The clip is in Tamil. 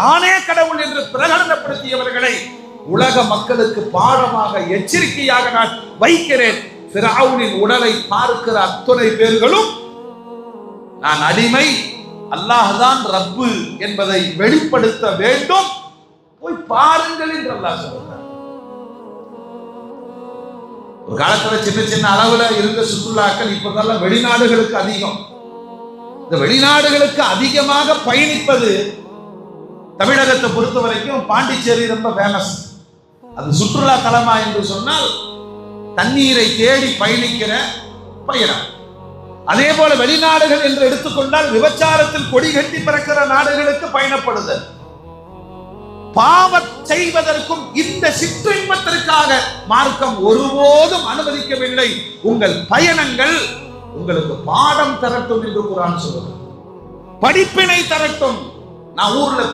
நானே கடவுள் என்று பிரகடனப்படுத்தியவர்களை உலக மக்களுக்கு பாடமாக எச்சரிக்கையாக நான் வைக்கிறேன். ஃபிரௌனின் உடலை பார்க்கிற அத்தனை பேர்களும் நான் அடிமை, அல்லாஹ் தான் ரப்பு என்பதை வெளிப்படுத்த வேண்டும், போய் பாருங்கள் என்று அல்லாஹ் சொல்றார். ஒரு காலத்துல சின்ன சின்ன அளவுல இருந்த சுற்றுலாக்கள் இப்பதெல்லாம் வெளிநாடுகளுக்கு அதிகம். இந்த வெளிநாடுகளுக்கு அதிகமாக பயணிப்பது தமிழகத்தை பொறுத்த வரைக்கும் பாண்டிச்சேரி ரொம்ப ஃபேமஸ். அது சுற்றுலா தலமா என்று சொன்னால் தண்ணீரை தேடி பயணிக்கிற பயணம். அதே போல வெளிநாடுகள் என்று எடுத்துக்கொண்டால் விபச்சாரத்தில் கொடி கட்டி பிறக்கிற நாடுகளுக்கு பயணப்படுதல். பாவம் செய்வதற்கும் இந்த சிற்றின்பத்திற்காக மார்க்கம் ஒருபோதும் அனுமதிக்கவில்லை. உங்கள் பயணங்கள் உங்களுக்கு பாடம் தரட்டும் என்று குர்ஆன் சொல்லுது, படிப்பினை தரட்டும். நான் ஊர்ல